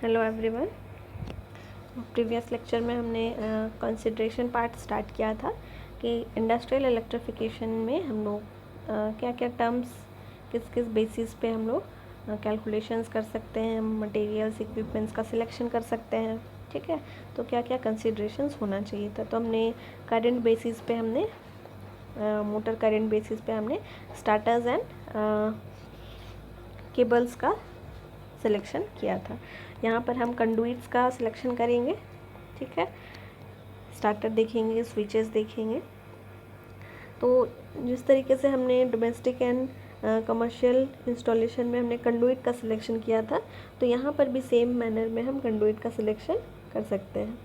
Hello everyone. Previous lecture में हमने consideration part start किया था कि इंडस्ट्रियल इलेक्ट्रिफिकेशन में हम लोग क्या क्या टर्म्स किस किस बेसिस पे हम लोग कैलकुलेशंस कर सकते हैं, मटेरियल्स इक्विपमेंट्स का सिलेक्शन कर सकते हैं। ठीक है, तो क्या क्या कंसिडरेशंस होना चाहिए था। तो हमने करंट बेसिस पे हमने मोटर करंट बेसिस पे हमने स्टार्टर्स एंड केबल्स का सिलेक्शन किया था। यहाँ पर हम कंडुइट्स का सिलेक्शन करेंगे। ठीक है, स्टार्टर देखेंगे, स्विचेस देखेंगे। तो जिस तरीके से हमने डोमेस्टिक एंड कमर्शियल इंस्टॉलेशन में हमने कंडुइट का सिलेक्शन किया था, तो यहाँ पर भी सेम मैनर में हम कंडुइट का सिलेक्शन कर सकते हैं।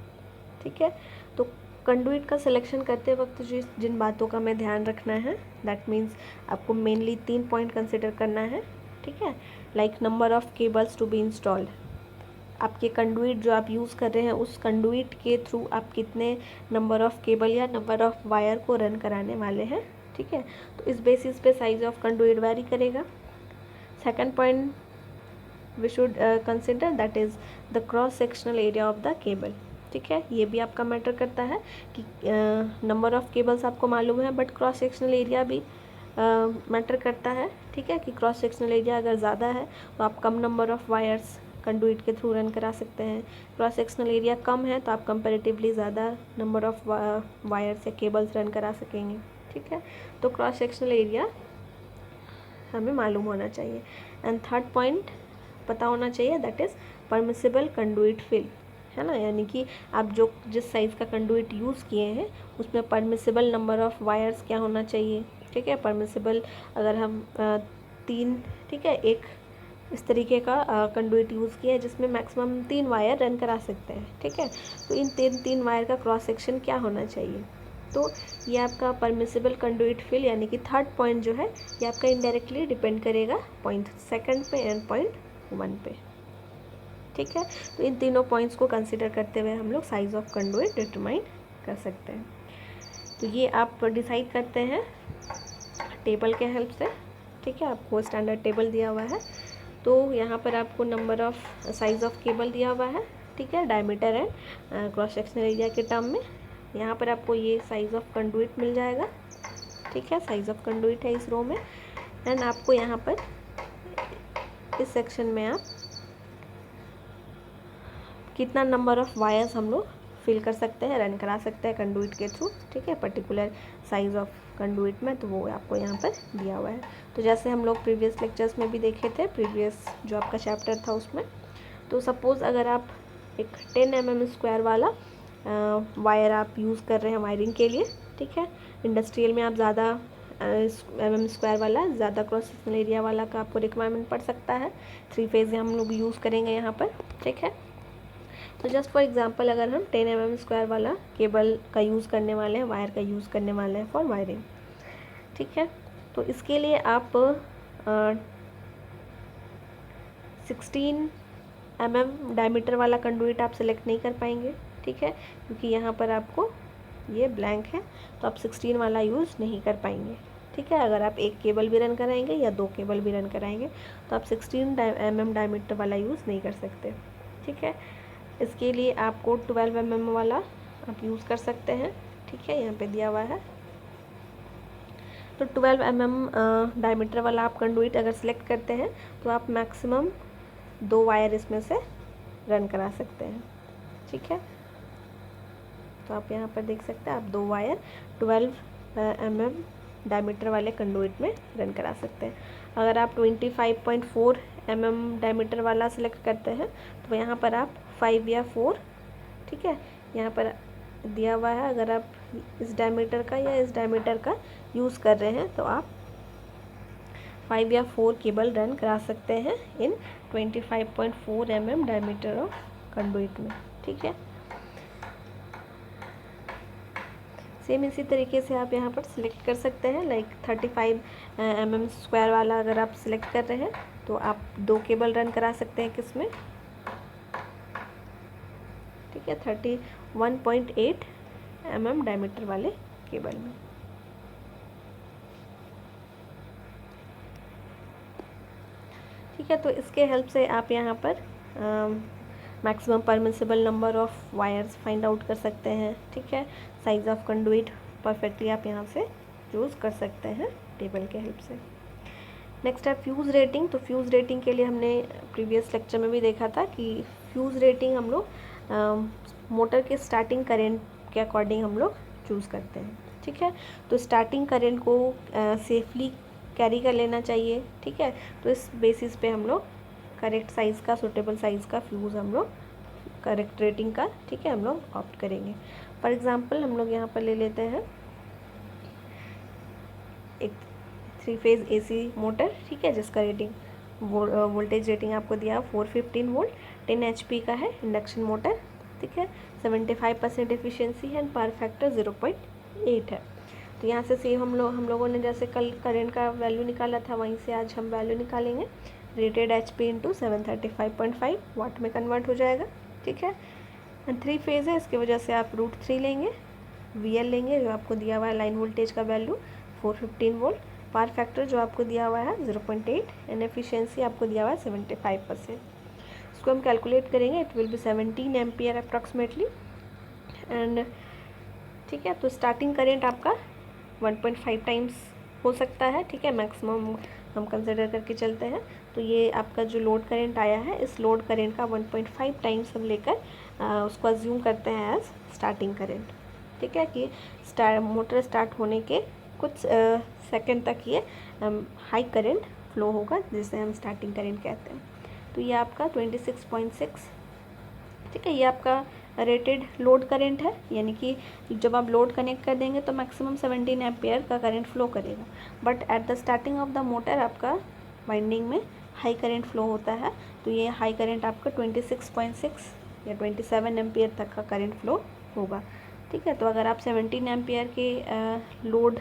ठीक है, तो कंडुइट का सिलेक्शन करते वक्त जिन बातों का हमें ध्यान रखना है, दैट मीन्स आपको मेनली 3 पॉइंट कंसिडर करना है। ठीक है, like number of cables to be installed. आपके कंडुइट जो आप यूज़ कर रहे हैं, उस कंडुइट के थ्रू आप कितने नंबर ऑफ़ केबल या नंबर ऑफ़ वायर को रन कराने वाले हैं। ठीक है, तो इस बेसिस पे साइज़ ऑफ कंडुइट वैरी करेगा। Second point we should consider that is the cross sectional area of the cable. ठीक है, ये भी आपका मैटर करता है कि नंबर ऑफ़ केबल्स आपको मालूम है, बट क्रॉस सेक्शनल एरिया भी मैटर करता है। ठीक है, कि क्रॉस सेक्शनल एरिया अगर ज़्यादा है तो आप कम नंबर ऑफ़ वायर्स कंडुइट के थ्रू रन करा सकते हैं। क्रॉस सेक्शनल एरिया कम है तो आप कंपैरेटिवली ज़्यादा नंबर ऑफ़ वायर्स या केबल्स रन करा सकेंगे। ठीक है, तो क्रॉस सेक्शनल एरिया हमें मालूम होना चाहिए। एंड थर्ड पॉइंट पता होना चाहिए, that is permissible conduit fill, है ना। यानी कि आप जो जिस साइज़ का कंडुइट यूज़ किए हैं उसमें परमिसिबल नंबर ऑफ़ वायर्स क्या होना चाहिए। ठीक है, परमिसिबल अगर हम 3, ठीक है, एक इस तरीके का कंडुइट यूज़ किया है जिसमें मैक्सिमम 3 वायर रन करा सकते हैं। ठीक है, तो इन तीन वायर का क्रॉस सेक्शन क्या होना चाहिए। तो ये आपका परमिसिबल कंडुइट फिल यानी कि थर्ड पॉइंट जो है ये आपका इनडायरेक्टली डिपेंड करेगा पॉइंट सेकंड पे एंड पॉइंट 1 पे। ठीक है, तो इन तीनों पॉइंट्स को कंसिडर करते हुए हम लोग साइज़ ऑफ कंडुइट डिटरमाइन कर सकते हैं। तो ये आप डिसाइड करते हैं टेबल के हेल्प से। ठीक है, आपको स्टैंडर्ड टेबल दिया हुआ है, तो यहाँ पर आपको number of size of cable दिया हुआ है। ठीक है, diameter and cross sectional area के टर्म में यहाँ पर आपको ये साइज़ ऑफ कंडुइट मिल जाएगा। ठीक है, साइज़ ऑफ कंडुइट है इस रो में। एंड आपको यहाँ पर इस सेक्शन में आप कितना नंबर ऑफ़ वायर्स हम लोग फिल कर सकते हैं, रन करा सकते हैं कंडुइट के थ्रू। ठीक है, पर्टिकुलर साइज़ ऑफ कंडुइट में, तो वो आपको यहाँ पर दिया हुआ है। तो जैसे हम लोग प्रीवियस लेक्चर्स में भी देखे थे, प्रीवियस जो आपका चैप्टर था उसमें, तो सपोज़ अगर आप एक 10 mm स्क्वायर वाला वायर आप यूज़ कर रहे हैं वायरिंग के लिए। ठीक है, इंडस्ट्रियल में आप ज़्यादा mm स्क्वायर वाला, ज़्यादा क्रॉस सेक्शनल एरिया वाला का आपको रिक्वायरमेंट पड़ सकता है। 3 फेज़ हम लोग यूज़ करेंगे यहाँ पर। ठीक है, तो जस्ट फॉर एग्जांपल अगर हम 10 mm स्क्वायर वाला केबल का यूज़ करने वाले हैं, वायर का यूज़ करने वाले हैं फॉर वायरिंग। ठीक है, तो इसके लिए आप 16 mm डायमीटर वाला कंडुइट आप सेलेक्ट नहीं कर पाएंगे। ठीक है, क्योंकि यहाँ पर आपको ये ब्लैंक है, तो आप 16 वाला यूज़ नहीं कर पाएंगे। ठीक है, अगर आप एक केबल भी रन कराएंगे या 2 केबल भी रन कराएंगे तो आप 16 mm डायमीटर वाला यूज़ नहीं कर सकते। ठीक है, इसके लिए आपको 12 mm वाला आप यूज़ कर सकते हैं। ठीक है, यहाँ पे दिया हुआ है। तो 12 mm डायमीटर वाला आप कंडुइट अगर सेलेक्ट करते हैं तो आप मैक्सिमम 2 वायर इसमें से रन करा सकते हैं। ठीक है, तो आप यहाँ पर देख सकते हैं आप 2 वायर 12 mm डायमीटर वाले कंडुइट में रन करा सकते हैं। अगर आप 25.4 mm डायमीटर वाला सिलेक्ट करते हैं तो यहाँ पर आप 5 या 4, ठीक है, यहाँ पर दिया हुआ है, अगर आप इस डायमीटर का या इस डायमीटर का यूज़ कर रहे हैं तो आप 5 या 4 केबल रन करा सकते हैं इन 25.4 mm डायमीटर ऑफ कंडुइट में। ठीक है, सेम इसी तरीके से आप यहाँ पर सिलेक्ट कर सकते हैं, लाइक 35 mm स्क्वायर वाला अगर आप सिलेक्ट कर रहे हैं तो आप 2 केबल रन करा सकते हैं किसमें। ठीक है, 31.8 mm डायमीटर वाले केबल में। ठीक है, तो इसके हेल्प से आप यहाँ पर maximum permissible number of wires find out कर सकते हैं, ठीक है। साइज ऑफ कंडुइट परफेक्टली आप यहाँ से चूज़ कर सकते हैं टेबल के हेल्प से। नेक्स्ट है फ्यूज़ रेटिंग। तो फ्यूज़ रेटिंग के लिए हमने प्रीवियस लेक्चर में भी देखा था कि फ्यूज़ रेटिंग हम लोग मोटर के स्टार्टिंग करेंट के अकॉर्डिंग हम लोग चूज़ करते हैं, ठीक है। तो स्टार्टिंग करेंट को सेफली कैरी कर लेना चाहिए, ठीक है। तो इस बेसिस पे हम लोग करेक्ट साइज़ का, सूटेबल साइज़ का फ्यूज़ हम लोग करेक्ट रेटिंग का, ठीक है, हम लोग ऑप्ट करेंगे। फॉर एग्जांपल हम लोग यहाँ पर ले लेते हैं एक 3 फेज़ AC मोटर, ठीक है, जिसका रेटिंग वोल्टेज रेटिंग आपको दिया 415 वोल्ट, 10 HP का है, इंडक्शन मोटर, ठीक है। 75% एफिशिएंसी है एंड पावर फैक्टर 0.8 है। तो यहाँ से सेम हम लोगों ने जैसे कल करंट का वैल्यू निकाला था, वहीं से आज हम वैल्यू निकालेंगे। रेटेड HP इंटू 735.5 वाट में कन्वर्ट हो जाएगा, ठीक है। एंड 3 फेज़ है, इसकी वजह से आप √3 लेंगे, VL लेंगे जो आपको दिया हुआ है लाइन वोल्टेज का वैल्यू 415 वोल्ट, पावर फैक्टर जो आपको दिया हुआ है 0.8 एंड एफिशिएंसी आपको दिया हुआ है 75%। इसको हम कैलकुलेट करेंगे, it will be 17 ampere approximately and, ठीक है। तो स्टार्टिंग करेंट आपका 1.5 टाइम्स हो सकता है, ठीक है, मैक्सिमम हम कंसिडर करके चलते हैं। तो ये आपका जो लोड करंट आया है, इस लोड करंट का 1.5 टाइम्स हम लेकर उसको अज्यूम करते हैं एज स्टार्टिंग करंट, ठीक है, कि मोटर स्टार्ट होने के कुछ सेकंड तक ये हाई करंट फ्लो होगा, जिसे हम स्टार्टिंग करंट कहते हैं। तो ये आपका 26.6, ठीक है, ये आपका रेटेड लोड करंट है, यानी कि जब आप लोड कनेक्ट कर देंगे तो मैक्सिमम 17 एम्पियर का करंट फ्लो करेगा। But at the starting of the motor आपका वाइंडिंग में हाई करंट फ्लो होता है, तो ये हाई करंट आपका 26.6 या 27 एम्पियर तक का करंट फ्लो होगा, ठीक है। तो अगर आप 17 एम्पियर के लोड,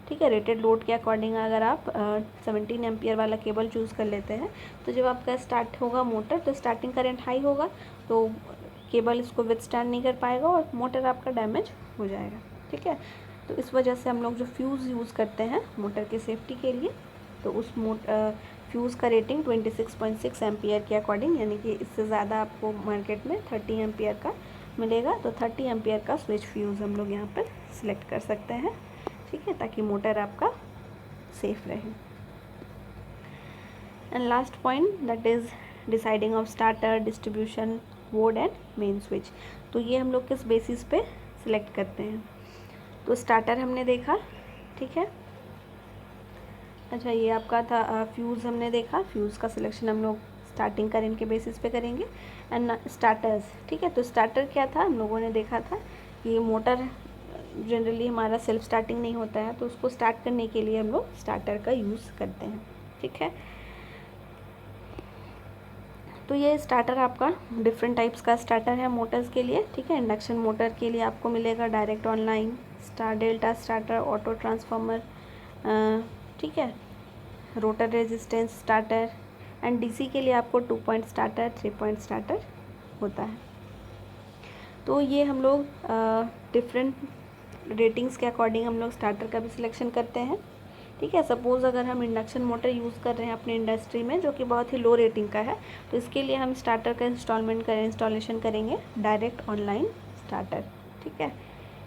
ठीक है, रेटेड लोड के अकॉर्डिंग अगर आप 17 एम्पियर वाला केबल चूज़ कर लेते हैं, तो जब आपका स्टार्ट होगा मोटर तो स्टार्टिंग करंट हाई होगा, तो केबल इसको विथस्टैंड नहीं कर पाएगा और मोटर आपका डैमेज हो जाएगा, ठीक है। तो इस वजह से हम लोग जो फ्यूज़ यूज़ करते हैं मोटर के सेफ्टी के लिए, तो उस फ्यूज़ का रेटिंग 26.6 एम्पियर के अकॉर्डिंग, यानी कि इससे ज़्यादा आपको मार्केट में 30 एम्पियर का मिलेगा, तो 30 एम्पियर का स्विच फ्यूज़ हम लोग यहाँ पर सिलेक्ट कर सकते हैं, ठीक है, ताकि मोटर आपका सेफ रहे। And last point that is deciding of starter, distribution board and main switch. तो ये हम लोग किस बेसिस पे सिलेक्ट करते हैं। तो स्टार्टर हमने देखा, ठीक है। अच्छा, ये आपका था फ्यूज़ हमने देखा, फ्यूज़ का सिलेक्शन हम लोग स्टार्टिंग करंट के बेसिस पे करेंगे। एंड स्टार्टर्स, ठीक है। तो स्टार्टर क्या था, हम लोगों ने देखा था कि मोटर जनरली हमारा सेल्फ स्टार्टिंग नहीं होता है, तो उसको स्टार्ट करने के लिए हम लोग स्टार्टर का यूज़ करते हैं, ठीक है। तो ये स्टार्टर आपका डिफरेंट टाइप्स का स्टार्टर है मोटर्स के लिए, ठीक है। इंडक्शन मोटर के लिए आपको मिलेगा direct online, star delta starter, auto transformer, ठीक है, rotor resistance starter, and DC के लिए आपको 2 पॉइंट स्टार्टर, 3 पॉइंट स्टार्टर होता है। तो ये हम लोग डिफरेंट रेटिंग्स के अकॉर्डिंग हम लोग स्टार्टर का भी सिलेक्शन करते हैं, ठीक है। सपोज़ अगर हम इंडक्शन मोटर यूज़ कर रहे हैं अपने इंडस्ट्री में जो कि बहुत ही लो रेटिंग का है, तो इसके लिए हम स्टार्टर का इंस्टॉलेशन करेंगे डायरेक्ट ऑनलाइन स्टार्टर, ठीक है।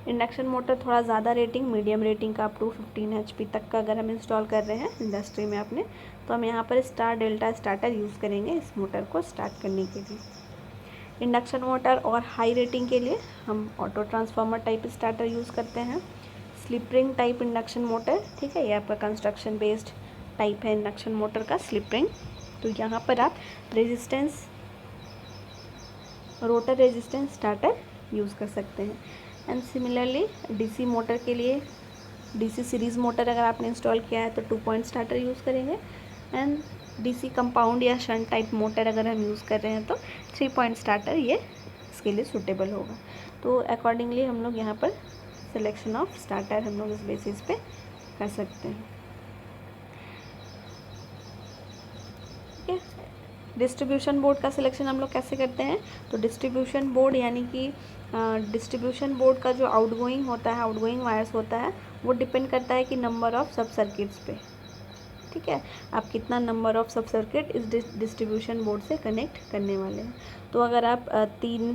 इंडक्शन मोटर थोड़ा ज़्यादा रेटिंग, मीडियम रेटिंग का अप टू 15 HP तक का अगर हम इंस्टॉल कर रहे हैं इंडस्ट्री में अपने, तो हम यहाँ पर स्टार डेल्टा स्टार्टर यूज़ करेंगे इस मोटर को स्टार्ट करने के लिए। इंडक्शन मोटर और हाई रेटिंग के लिए हम auto transformer type starter use करते हैं, slip ring type induction motor, ठीक है, ये आपका कंस्ट्रक्शन बेस्ड टाइप है इंडक्शन मोटर का स्लिप रिंग। तो यहाँ पर आप resistance, rotor resistance starter use कर सकते हैं। एंड सिमिलरली डीसी मोटर के लिए, डीसी सीरीज़ मोटर अगर आपने इंस्टॉल किया है तो 2 पॉइंट स्टार्टर यूज़ करेंगे, एंड डीसी कंपाउंड या शंट टाइप मोटर अगर हम यूज़ कर रहे हैं तो 3 पॉइंट स्टार्टर ये इसके लिए सूटेबल होगा। तो अकॉर्डिंगली हम लोग यहाँ पर सिलेक्शन ऑफ स्टार्टर हम लोग इस बेसिस पे कर सकते हैं, ठीक है। डिस्ट्रीब्यूशन बोर्ड का सिलेक्शन हम लोग कैसे करते हैं, तो डिस्ट्रीब्यूशन बोर्ड यानी कि डिस्ट्रीब्यूशन बोर्ड का जो आउटगोइंग होता है, आउटगोइंग वायर्स होता है, वो डिपेंड करता है कि नंबर ऑफ़ सब सर्किट्स पे, ठीक है, आप कितना नंबर ऑफ सब सर्किट इस डिस्ट्रीब्यूशन बोर्ड से कनेक्ट करने वाले हैं। तो अगर आप 3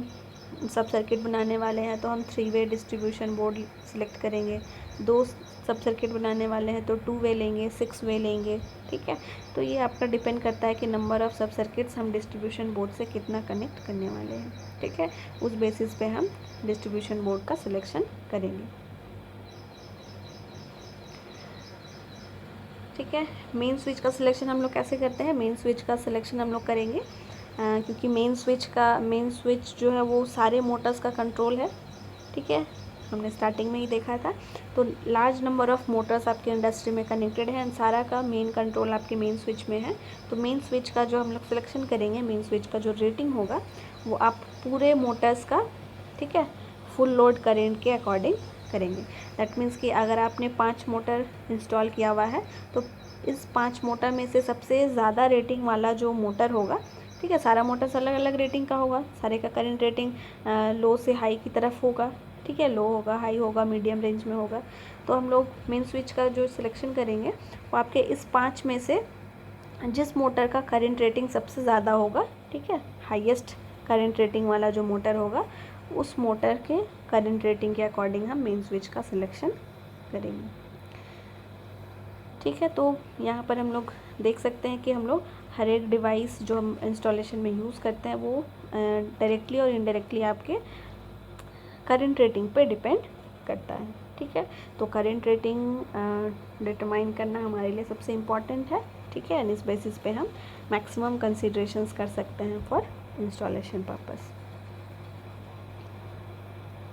सब सर्किट बनाने वाले हैं तो हम 3 वे डिस्ट्रीब्यूशन बोर्ड सिलेक्ट करेंगे। 2 सब सर्किट बनाने वाले हैं तो 2 वे लेंगे, 6 वे लेंगे, ठीक है। तो ये आपका डिपेंड करता है कि नंबर ऑफ सब सर्किट्स हम डिस्ट्रीब्यूशन बोर्ड से कितना कनेक्ट करने वाले हैं, ठीक है। उस बेसिस पे हम डिस्ट्रीब्यूशन बोर्ड का सिलेक्शन करेंगे, ठीक है। मेन स्विच का सिलेक्शन हम लोग कैसे करते हैं? मेन स्विच का सिलेक्शन हम लोग करेंगे क्योंकि मेन स्विच जो है वो सारे मोटर्स का कंट्रोल है, ठीक है। हमने स्टार्टिंग में ही देखा था। तो लार्ज नंबर ऑफ मोटर्स आपके इंडस्ट्री में कनेक्टेड है एंड सारा का मेन कंट्रोल आपके मेन स्विच में है। तो मेन स्विच का जो हम लोग सिलेक्शन करेंगे, मेन स्विच का जो रेटिंग होगा वो आप पूरे मोटर्स का, ठीक है, फुल लोड करेंट के अकॉर्डिंग करेंगे। दैट मीन्स कि अगर आपने 5 मोटर इंस्टॉल किया हुआ है तो इस 5 मोटर में से सबसे ज़्यादा रेटिंग वाला जो मोटर होगा, ठीक है, सारा मोटर्स अलग अलग रेटिंग का होगा, सारे का करंट रेटिंग लो से हाई की तरफ होगा, ठीक है, लो होगा, हाई होगा, मीडियम रेंज में होगा। तो हम लोग मेन स्विच का जो सिलेक्शन करेंगे वो आपके इस 5 में से जिस मोटर का करंट रेटिंग सबसे ज़्यादा होगा, ठीक है, हाईएस्ट करंट रेटिंग वाला जो मोटर होगा उस मोटर के करंट रेटिंग के अकॉर्डिंग हम मेन स्विच का सिलेक्शन करेंगे, ठीक है। तो यहाँ पर हम लोग देख सकते हैं कि हम लोग हर एक डिवाइस जो हम इंस्टॉलेशन में यूज़ करते हैं वो डायरेक्टली और इनडायरेक्टली आपके करंट रेटिंग पे डिपेंड करता है, ठीक है। तो करंट रेटिंग डिटरमाइन करना हमारे लिए सबसे इम्पॉर्टेंट है, ठीक है, एंड इस बेसिस पे हम मैक्सिमम कंसीडरेशंस कर सकते हैं फॉर इंस्टॉलेशन पर्पस।